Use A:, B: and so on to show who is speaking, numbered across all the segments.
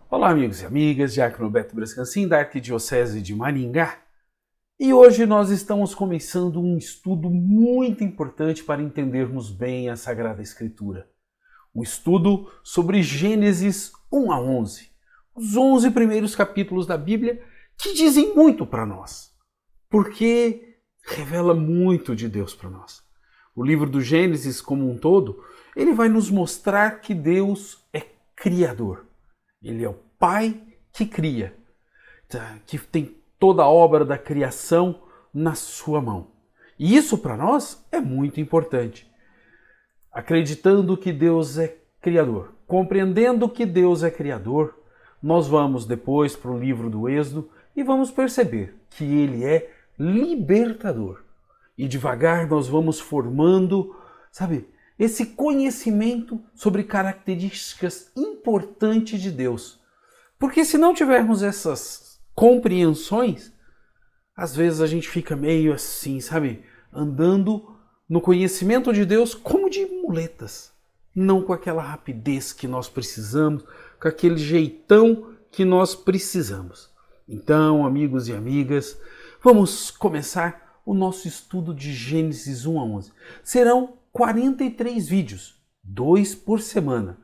A: Olá, amigos e amigas, Diácono Beto Brascancin, da Arquidiocese de Maringá. E hoje nós estamos começando um estudo muito importante para entendermos bem a Sagrada Escritura. Um estudo sobre Gênesis 1 a 11, os 11 primeiros capítulos da Bíblia que dizem muito para nós, porque revela muito de Deus para nós. O livro do Gênesis como um todo, ele vai nos mostrar que Deus é Criador. Ele é o Pai que cria, que tem toda a obra da criação na sua mão. E isso para nós é muito importante. Acreditando que Deus é Criador, compreendendo que Deus é Criador, nós vamos depois para o livro do Êxodo e vamos perceber que Ele é libertador. E devagar nós vamos formando, esse conhecimento sobre características importantes de Deus. Porque se não tivermos essas compreensões, às vezes a gente fica meio assim, andando no conhecimento de Deus como de muletas. Não com aquela rapidez que nós precisamos, com aquele jeitão que nós precisamos. Então, amigos e amigas, vamos começar o nosso estudo de Gênesis 1 a 11. Serão 43 vídeos, 2 por semana.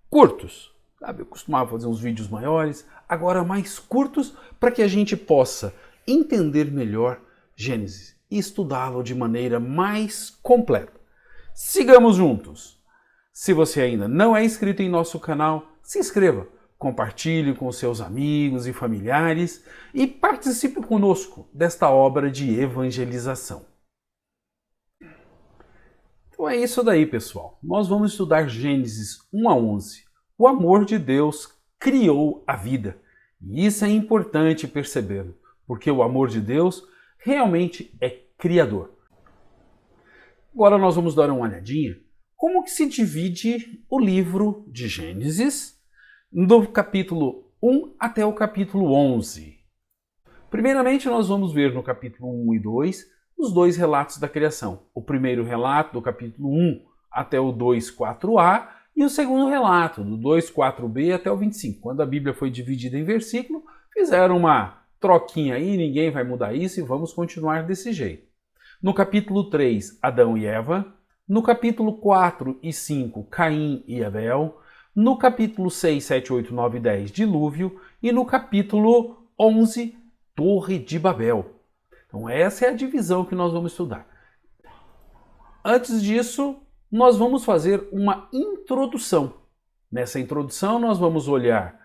A: Curtos, eu costumava fazer uns vídeos maiores, agora mais curtos, para que a gente possa entender melhor Gênesis e estudá-lo de maneira mais completa. Sigamos juntos! Se você ainda não é inscrito em nosso canal, se inscreva, compartilhe com seus amigos e familiares e participe conosco desta obra de evangelização. Então é isso daí, pessoal. Nós vamos estudar Gênesis 1 a 11. O amor de Deus criou a vida. E isso é importante perceber, porque o amor de Deus realmente é criador. Agora nós vamos dar uma olhadinha como que se divide o livro de Gênesis do capítulo 1 até o capítulo 11. Primeiramente nós vamos ver no capítulo 1 e 2 os dois relatos da criação. O primeiro relato do capítulo 1 até o 2:4a e o segundo relato do 2:4b até o 25. Quando a Bíblia foi dividida em versículo, fizeram uma troquinha aí, ninguém vai mudar isso e vamos continuar desse jeito. No capítulo 3, Adão e Eva. No capítulo 4 e 5, Caim e Abel. No capítulo 6, 7, 8, 9 e 10, Dilúvio. E no capítulo 11, Torre de Babel. Então essa é a divisão que nós vamos estudar. Antes disso, nós vamos fazer uma introdução. Nessa introdução nós vamos olhar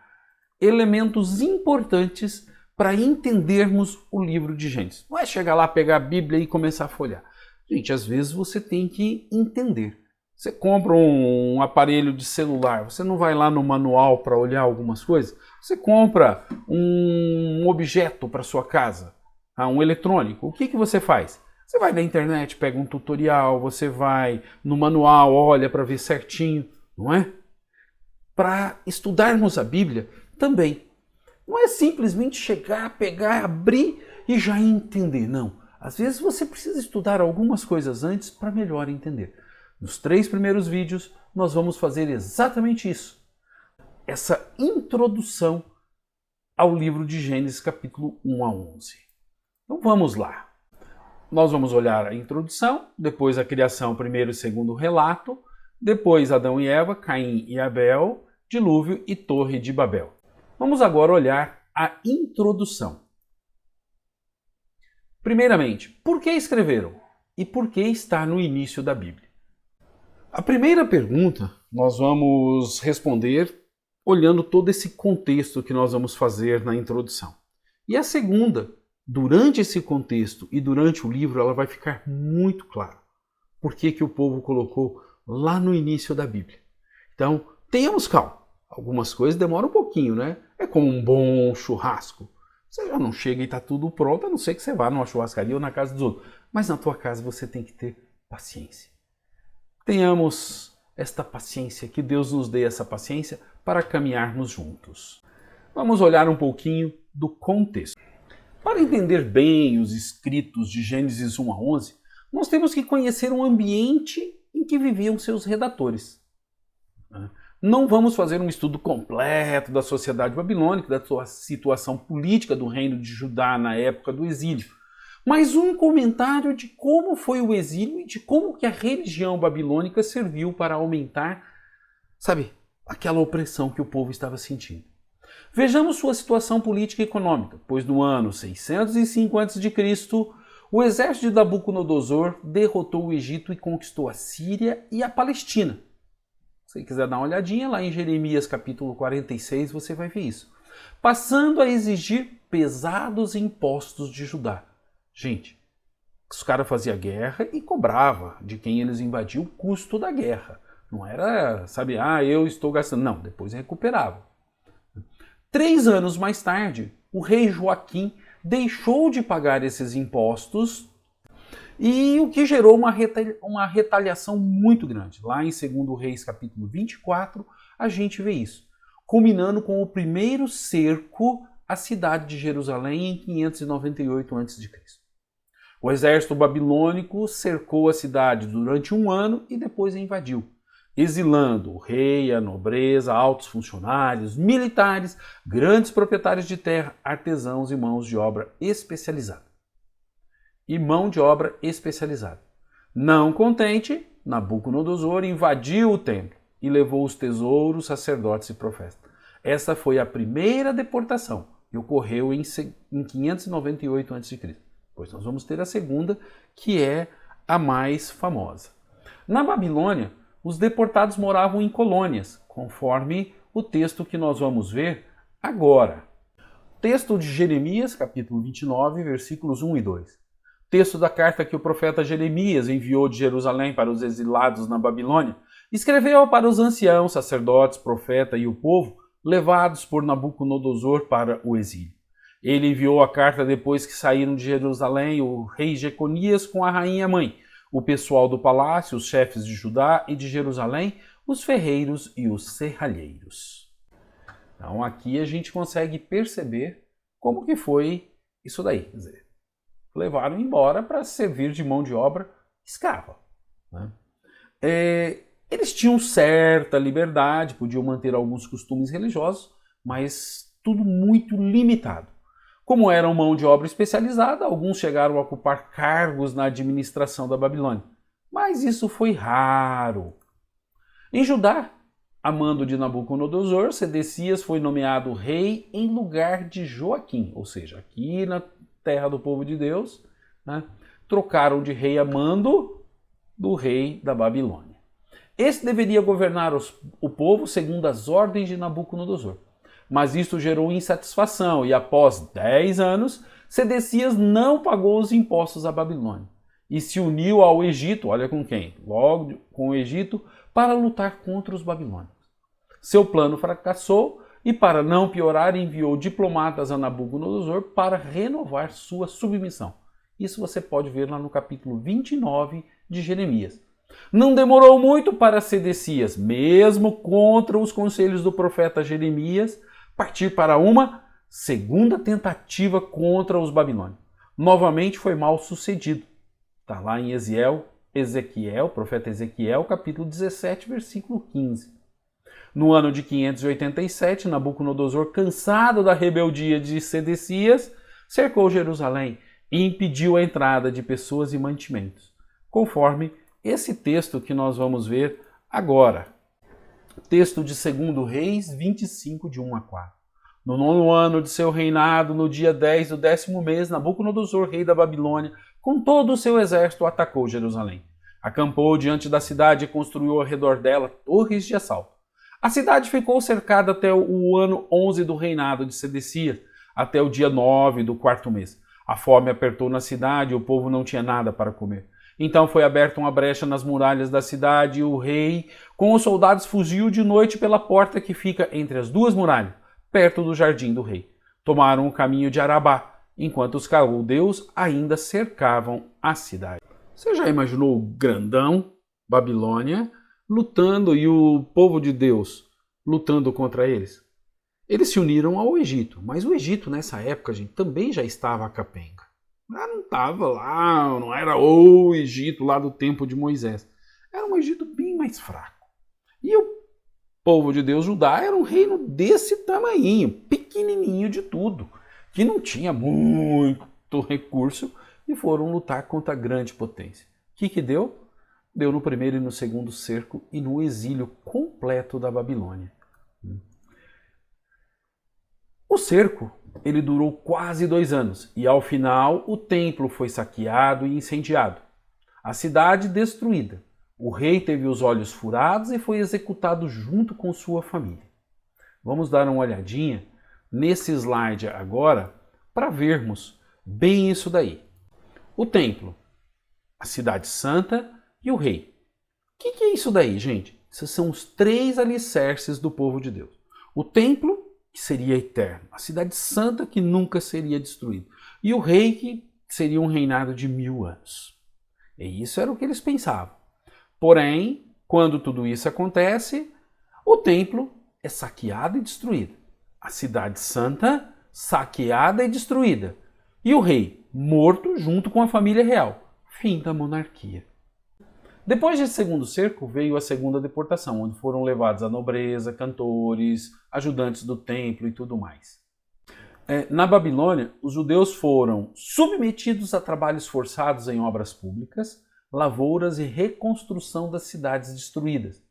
A: elementos importantes para entendermos o livro de Gênesis. Não é chegar lá, pegar a Bíblia e começar a folhear. Gente, às vezes você tem que entender. Você compra um aparelho de celular, você não vai lá no manual para olhar algumas coisas? Você compra um objeto para sua casa, um eletrônico. O que você faz? Você vai na internet, pega um tutorial, você vai no manual, olha para ver certinho, não é? Para estudarmos a Bíblia também. Não é simplesmente chegar, pegar, abrir e já entender, não. Às vezes você precisa estudar algumas coisas antes para melhor entender. Nos 3 primeiros vídeos nós vamos fazer exatamente isso. Essa introdução ao livro de Gênesis capítulo 1 a 11. Então vamos lá. Nós vamos olhar a introdução, depois a criação, primeiro e segundo relato, depois Adão e Eva, Caim e Abel, Dilúvio e Torre de Babel. Vamos agora olhar a introdução. Primeiramente, por que escreveram? E por que está no início da Bíblia? A primeira pergunta nós vamos responder olhando todo esse contexto que nós vamos fazer na introdução. E a segunda, durante esse contexto e durante o livro, ela vai ficar muito clara. Por que o povo colocou lá no início da Bíblia? Então, tenhamos calma. Algumas coisas demoram um pouquinho, né? É como um bom churrasco. Você já não chega e está tudo pronto, a não ser que você vá numa churrascaria ou na casa dos outros. Mas na tua casa você tem que ter paciência. Tenhamos esta paciência, que Deus nos dê essa paciência para caminharmos juntos. Vamos olhar um pouquinho do contexto. Para entender bem os escritos de Gênesis 1 a 11, nós temos que conhecer o ambiente em que viviam seus redatores. Não vamos fazer um estudo completo da sociedade babilônica, da sua situação política do reino de Judá na época do exílio, mas um comentário de como foi o exílio e de como que a religião babilônica serviu para aumentar, sabe, aquela opressão que o povo estava sentindo. Vejamos sua situação política e econômica, pois no ano 605 a.C., o exército de Nabucodonosor derrotou o Egito e conquistou a Síria e a Palestina. Se você quiser dar uma olhadinha lá em Jeremias capítulo 46, você vai ver isso. Passando a exigir pesados impostos de Judá. Gente, os caras faziam guerra e cobrava de quem eles invadiam o custo da guerra. Não era, sabe, eu estou gastando. Não, depois recuperava. 3 anos mais tarde, o rei Joaquim deixou de pagar esses impostos, e o que gerou uma retaliação muito grande. Lá em 2 Reis capítulo 24, a gente vê isso, culminando com o primeiro cerco à cidade de Jerusalém em 598 a.C. O exército babilônico cercou a cidade durante 1 ano e depois a invadiu, exilando o rei, a nobreza, altos funcionários, militares, grandes proprietários de terra, artesãos e mãos de obra especializada. Não contente, Nabucodonosor invadiu o templo e levou os tesouros, sacerdotes e profetas. Essa foi a primeira deportação e ocorreu em 598 a.C. Pois nós vamos ter a segunda, que é a mais famosa. Na Babilônia, os deportados moravam em colônias, conforme o texto que nós vamos ver agora. Texto de Jeremias, capítulo 29, versículos 1 e 2. Texto da carta que o profeta Jeremias enviou de Jerusalém para os exilados na Babilônia, escreveu para os anciãos, sacerdotes, profeta e o povo, levados por Nabucodonosor para o exílio. Ele enviou a carta depois que saíram de Jerusalém o rei Jeconias com a rainha mãe, o pessoal do palácio, os chefes de Judá e de Jerusalém, os ferreiros e os serralheiros. Então aqui a gente consegue perceber como que foi isso daí. Quer dizer, levaram embora para servir de mão de obra escrava. Né? Eles tinham certa liberdade, podiam manter alguns costumes religiosos, mas tudo muito limitado. Como eram mão de obra especializada, alguns chegaram a ocupar cargos na administração da Babilônia. Mas isso foi raro. Em Judá, a mando de Nabucodonosor, Sedecias foi nomeado rei em lugar de Joaquim, ou seja, aqui na terra do povo de Deus, né, trocaram de rei a mando do rei da Babilônia. Esse deveria governar o povo segundo as ordens de Nabucodonosor. Mas isto gerou insatisfação e após 10 anos, Sedecias não pagou os impostos à Babilônia e se uniu ao Egito, olha com quem? Logo com o Egito, para lutar contra os babilônios. Seu plano fracassou e, para não piorar, enviou diplomatas a Nabucodonosor para renovar sua submissão. Isso você pode ver lá no capítulo 29 de Jeremias. Não demorou muito para Sedecias, mesmo contra os conselhos do profeta Jeremias, partir para uma segunda tentativa contra os babilônios. Novamente foi mal sucedido. Está lá em Ezequiel, profeta Ezequiel, capítulo 17, versículo 15. No ano de 587, Nabucodonosor, cansado da rebeldia de Sedecias, cercou Jerusalém e impediu a entrada de pessoas e mantimentos, conforme esse texto que nós vamos ver agora. Texto de 2 Reis 25, de 1 a 4. No 9º ano de seu reinado, no dia 10 do 10º mês, Nabucodonosor, rei da Babilônia, com todo o seu exército, atacou Jerusalém. Acampou diante da cidade e construiu ao redor dela torres de assalto. A cidade ficou cercada até o ano 11 do reinado de Sedecias, até o dia 9 do 4º mês. A fome apertou na cidade e o povo não tinha nada para comer. Então foi aberta uma brecha nas muralhas da cidade e o rei, com os soldados, fugiu de noite pela porta que fica entre as duas muralhas, perto do jardim do rei. Tomaram o caminho de Arabá, enquanto os caldeus ainda cercavam a cidade. Você já imaginou o grandão, Babilônia, lutando e o povo de Deus lutando contra eles? Eles se uniram ao Egito, mas o Egito nessa época, gente, também já estava capenga. Não estava lá, não era o Egito lá do tempo de Moisés. Era um Egito bem mais fraco. E o povo de Deus, Judá, era um reino desse tamanhinho, pequenininho de tudo, que não tinha muito recurso e foram lutar contra a grande potência. O que deu? Deu no primeiro e no segundo cerco e no exílio completo da Babilônia. O cerco ele durou quase 2 anos e ao final o templo foi saqueado e incendiado. A cidade destruída. O rei teve os olhos furados e foi executado junto com sua família. Vamos dar uma olhadinha nesse slide agora para vermos bem isso daí. O templo, a cidade santa e o rei. O que é isso daí, gente? Esses são os 3 alicerces do povo de Deus. O templo, que seria eterno. A cidade santa, que nunca seria destruída. E o rei, que seria um reinado de 1000 anos. E isso era o que eles pensavam. Porém, quando tudo isso acontece, o templo é saqueado e destruído. A cidade santa, saqueada e destruída. E o rei, morto junto com a família real. Fim da monarquia. Depois desse segundo cerco, veio a segunda deportação, onde foram levados a nobreza, cantores, ajudantes do templo e tudo mais. Na Babilônia, os judeus foram submetidos a trabalhos forçados em obras públicas, lavouras e reconstrução das cidades destruídas.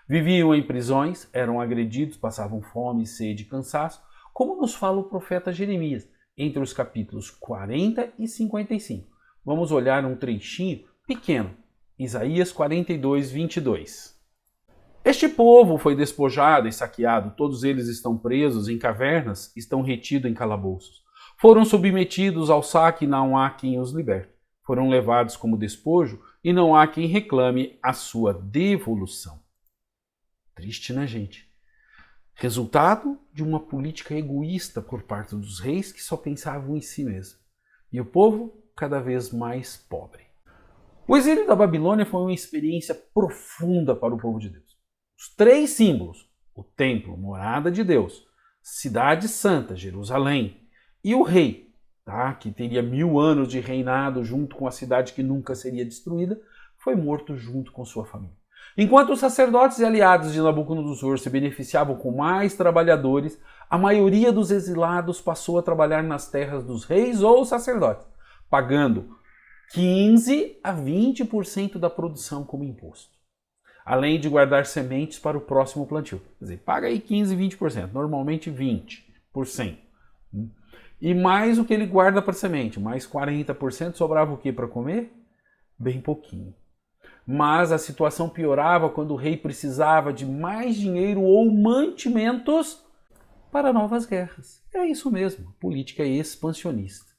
A: Viviam em prisões, eram agredidos, passavam fome, sede e cansaço, como nos fala o profeta Jeremias, entre os capítulos 40 e 55. Vamos olhar um trechinho pequeno, Isaías 42, 22. Este povo foi despojado e saqueado, todos eles estão presos em cavernas, estão retidos em calabouços. Foram submetidos ao saque e não há quem os liberte. Foram levados como despojo e não há quem reclame a sua devolução. Triste, né, gente? Resultado de uma política egoísta por parte dos reis que só pensavam em si mesmo. E o povo cada vez mais pobre. O exílio da Babilônia foi uma experiência profunda para o povo de Deus. Os 3 símbolos, o templo, morada de Deus, cidade santa, Jerusalém, e o rei, que teria 1000 anos de reinado junto com a cidade que nunca seria destruída, foi morto junto com sua família. Enquanto os sacerdotes e aliados de Nabucodonosor se beneficiavam com mais trabalhadores, a maioria dos exilados passou a trabalhar nas terras dos reis ou sacerdotes, pagando 15 a 20% da produção como imposto, além de guardar sementes para o próximo plantio. Quer dizer, paga aí 15 e 20%, normalmente 20%. E mais o que ele guarda para semente, mais 40%, sobrava o que para comer? Bem pouquinho. Mas a situação piorava quando o rei precisava de mais dinheiro ou mantimentos para novas guerras. É isso mesmo, política expansionista.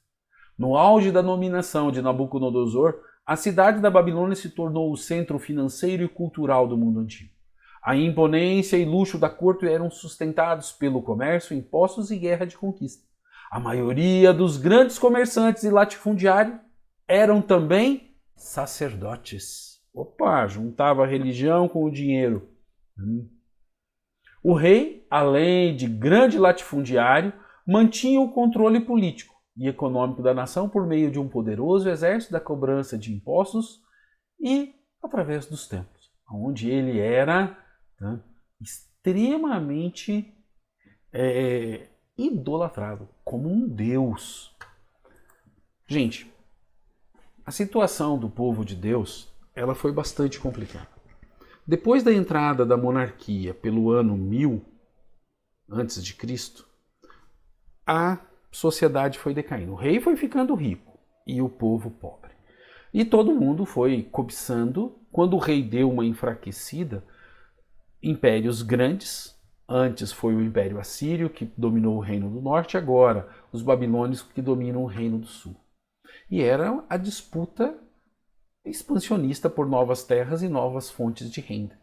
A: No auge da dominação de Nabucodonosor, a cidade da Babilônia se tornou o centro financeiro e cultural do mundo antigo. A imponência e luxo da corte eram sustentados pelo comércio, impostos e guerra de conquista. A maioria dos grandes comerciantes e latifundiários eram também sacerdotes. Opa, juntava a religião com o dinheiro. O rei, além de grande latifundiário, mantinha o controle político e econômico da nação por meio de um poderoso exército da cobrança de impostos e através dos templos, onde ele era extremamente idolatrado como um deus. Gente, a situação do povo de Deus ela foi bastante complicada. Depois da entrada da monarquia pelo ano 1000 antes de Cristo, a sociedade foi decaindo. O rei foi ficando rico e o povo pobre. E todo mundo foi cobiçando. Quando o rei deu uma enfraquecida, impérios grandes, antes foi o Império Assírio que dominou o Reino do Norte, agora os babilônios que dominam o Reino do Sul. E era a disputa expansionista por novas terras e novas fontes de renda.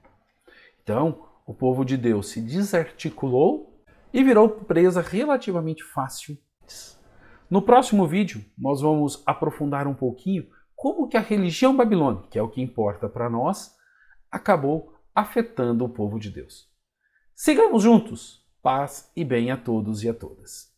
A: Então, o povo de Deus se desarticulou e virou presa relativamente fácil. No próximo vídeo, nós vamos aprofundar um pouquinho como que a religião babilônica, que é o que importa para nós, acabou afetando o povo de Deus. Sigamos juntos. Paz e bem a todos e a todas.